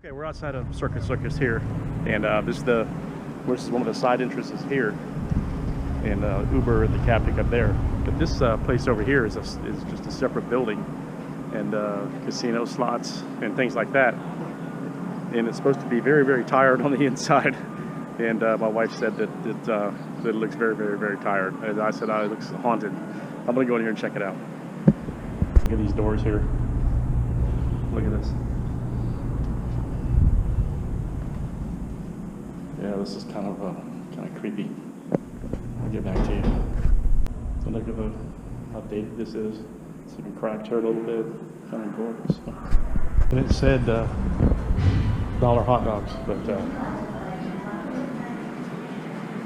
Okay, we're outside of Circus Circus here, and this is one of the side entrances here, and Uber and the cab pick up there. But this place over here is just a separate building, and casino slots and things like that. And it's supposed to be very, very tired on the inside. And my wife said that it looks very, very, very tired. And I said, oh, it looks haunted. I'm gonna go in here and check it out. Look at these doors here. Look at this. Yeah, this is kind of creepy. I'll get back to you. So look at how dated this is. It's even cracked here a little bit. Kind of gorgeous. And it said $1 hot dogs, but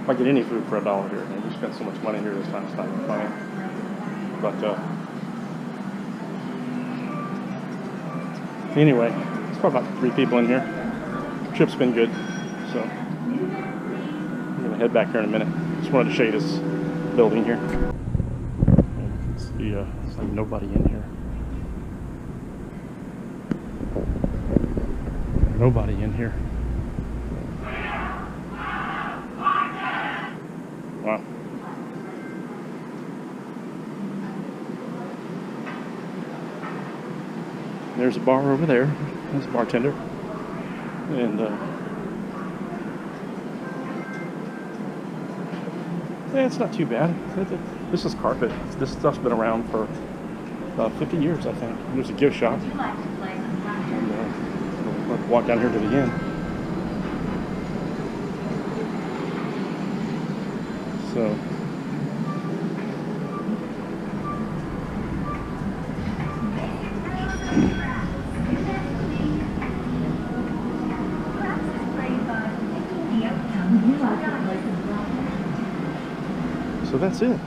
if I get any food for $1 here, man, we spent so much money here this time. It's not even funny. But anyway, it's probably about 3 people in here. The trip's been good, so I'm gonna head back here in a minute. Just wanted to show you this building here. And you can see there's like nobody in here. Nobody in here. Wow. There's a bar over there. There's a bartender. And yeah, it's not too bad. This is carpet. This stuff's been around for about 50 years, I think. There's a gift shop. And we'll walk down here to the end. So that's it.